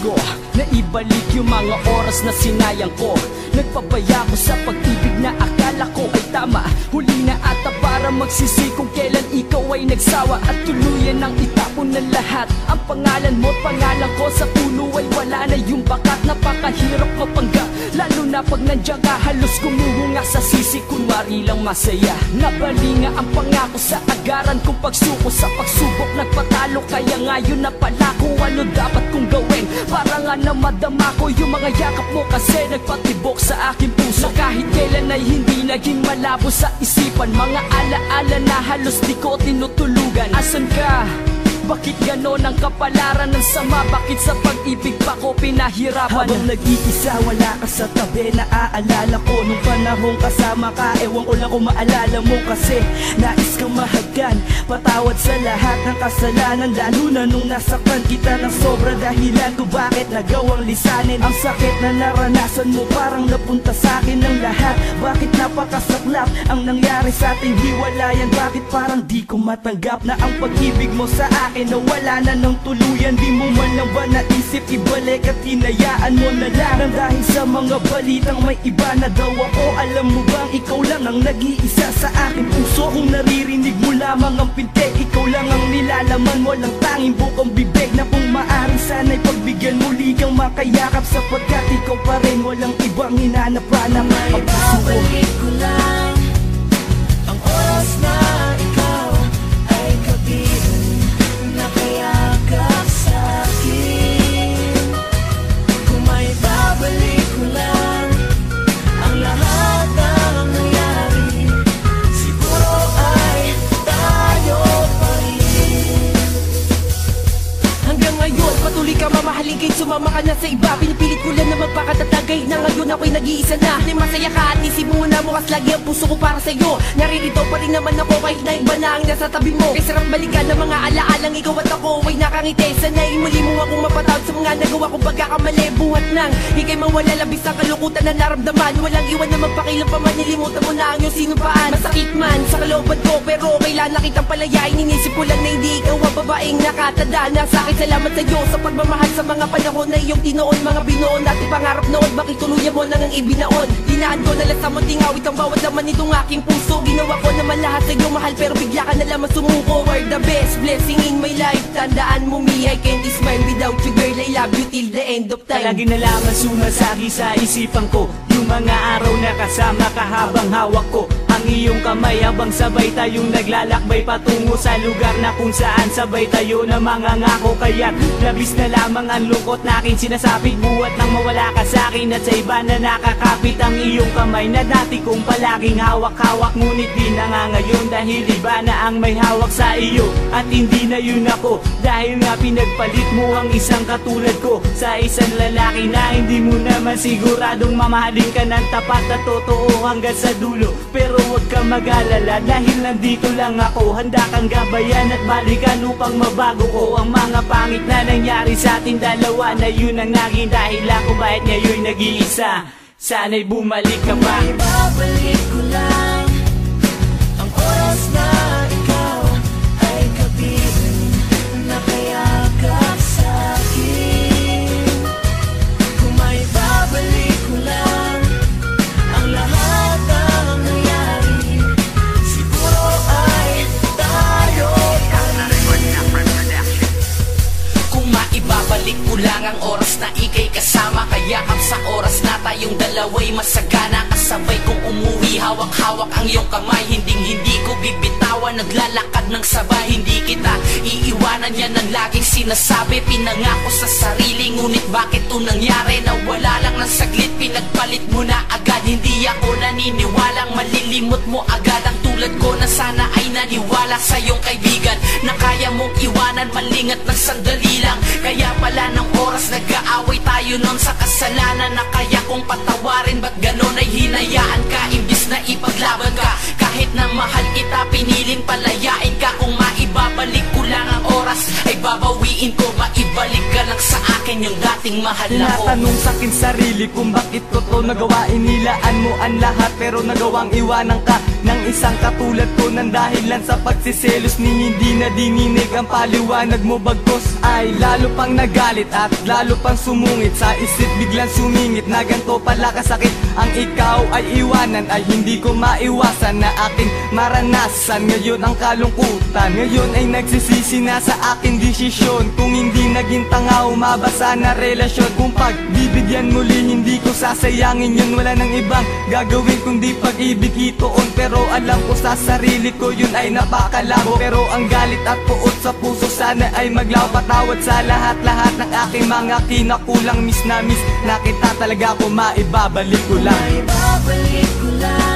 ko na ibalik yung mga oras na sinayang ko. Nagpabaya ko sa pag-ibig na akala ko ay tama. Huli na ata para magsisi kung kailan ikaw ay nagsawa. At tuluyan ang itapon ng lahat. Ang pangalan mo't pangalan ko sa puno ay wala na yung bakat. Napakahirap mapanggap, lalo na pag nandiyan ka. Halos gumuhunga sa sisi, kunwari lang masaya. Nabalinga ang pangako sa agaran kong pagsuko. Sa pagsubok nagpatalo, kaya ngayon na pala kung ano dapat kong gawin. Para nga na madama ko yung mga yakap mo, kasi nagpatibok sa aking puso. Kahit kailan ay hindi naging malabo sa isipan. Mga alaala na halos di ko tinutulugan. Asan ka? Bakit ganon ang kapalaran ng sama? Bakit sa pag-ibig pa ko pinahirapan? Habang nag-iisa wala ka sa tabi, naaalala ko nung panahong kasama ka. Ewan ko lang kung maalala mo, kasi nais kang mahagan. Patawad sa lahat ng kasalanan, lalo na nung nasaktan kita ng sobra. Dahilan kung bakit nagawang lisanin ang sakit na naranasan mo. Parang napunta sa akin ang lahat. Bakit napakasaklap ang nangyari sa ating hiwalayan? Bakit parang di ko matanggap na ang pag-ibig mo sa akin na wala na ng tuluyan? Di mo man lang ba naisip ibalik at hinayaan mo na lang? Nang dahil sa mga balitang may iba na daw ako. Alam mo bang ikaw lang ang nag-iisa sa aking puso? Kung naririnig mo lamang ang pintig, ikaw lang ang nilalaman. Walang tanging bukang bibig na kung maaari sana'y pagbigyan muli kang makayakap. Sapagkat ikaw pa rin, walang ibang hinanap pa na may babalik ko lang ang oras na ikaw ay kabilang. Nakayakap sa'kin. Kung may babalik ko lang ang lahat ng nangyari, siguro ay tayo pa rin. Hanggang ngayon patuloy ka mamahalin, kahit sumama ka na sa iba. Pinipilit ko lang na magpakatatagay na ngayon ako'y nag-iisa na. Di masaya ka at isipin mo na bukas lagi ang puso ko para sa'yo. Naririto pa rin naman ako kahit na iba na ang nasa tabi mo. Kaya sarap balikan ng mga alaalang ikaw at ako ay nakangiti. Sana'y muli mo akong mapatawad sa mga nagawa kong pagkakamali. Buhat nang ika'y mawala, labis ang kalukutan na naramdaman. Walang iwan na magpakilang pa man, nilimutan mo na ang iyong sinupaan. Masakit man sa kalooban ko, pero kailan kitang palayain. Inisip ko lang na hindi ikaw ang babaeng nakatadana sa akin. Salamat sa iyo sa pagmamahal sa mga panahon na iyong tinoon. Mga binuon natin pangarap noon, bakit tuluyan mo lang ang ibinaon? Dinaan ko na lang sa munting awit ang bawat laman nitong aking puso. Ginawa ko naman lahat sa iyo mahal, pero bigla ka na lamang sumuko. You're the best blessing in my life. Tandaan mo me, I can't smile without you girl. I love you till the end of time. Palagi na lamang sumasagi sa isipan ko yung mga araw na kasama ka habang hawak ko ang iyong kamay, habang sabay tayong naglalakbay patungo sa lugar na kung saan sabay tayo na mga ngako. Kaya't labis na lamang ang lungkot na aking sinasapit. Buhat nang mawala ka sa akin at sa iba na nakakapit ang iyong kamay na dati kong palaging hawak-hawak. Ngunit di na nga ngayon dahil iba na ang may hawak sa iyo. At hindi na yun ako, dahil nga pinagpalit mo ang isang katulad ko sa isang lalaki na hindi mo naman siguradong mamahalin ka ng tapat at totoo hanggang sa dulo. Pero huwag ka mag-alala dahil nandito lang ako. Handa kang gabayan at balikan upang mabago ko ang mga pangit na nangyari sa ating dalawa. Na yun ang naging dahilan kung bakit ngayon nag-iisa. Sana'y bumalik ka pa. Babalik ko lang ang oras na ikaw ay kabilang. Nakayakap sa'kin. Kung may babalik ko lang ang lahat ng nangyari, siguro ay tayo pa rin. Kung maibabalik ko lang ang oras na ika'y kasama, kayakap sa oras na tayong dalawa'y masagana. Kasabay kong umuwi, hawak-hawak ang iyong kamay. Hindi ko bibitawan, naglalakad ng sabay. Hindi kita iiwanan, yan ang laging sinasabi. Pinangako sa sarili, ngunit bakit ito nangyari? Nawala lang ng saglit, pinagpalit mo na agad. Hindi ako naniniwalang malilimot mo agad ang tulad ko na sana ay naniwala sa iyong kaibigan na kaya mong iwanan, malingat ng sandali lang. Kaya pala ng oras nag-aaway tayo nun sa kasalanan na kaya kong patawarin. Ba't ganon ay hinayaan ka imbis na ipaglaban ka? Kahit na mahal kita, piniling palayain ka. Kung maibabalik ko lang ang oras ay babawiin ko. Maibalik ka lang sa akin akin yung dating mahal ako. Tinatanong sa'kin sarili kung bakit ko to nagawa. Inilaan mo ang lahat pero nagawang iwanan ka ng isang katulad ko, nang dahilan sa pagsiselos ni hindi na dininig ang paliwanag mo. Bagkos ay lalo pang nagalit at lalo pang sumungit. Sa isip biglang sumingit na ganito pala kasakit ang ikaw ay iwanan. Ay hindi ko maiwasan na aking maranasan ngayon ang kalungkutan. Ngayon ay nagsisisi na sa aking desisyon. Kung hindi naging tanga umabasa na relasyon, kung pagbibigyan muli hindi ko sasayangin yun. Wala nang ibang gagawin kundi pag-ibig itoon. Pero alam ko sa sarili ko yun ay napakalabo. Pero ang galit at puot sa puso sana ay maglaw. Patawad sa lahat-lahat ng aking mga kinakulang. Miss na miss na kita talaga, ko maibabalik ko lang. Maibabalik ko lang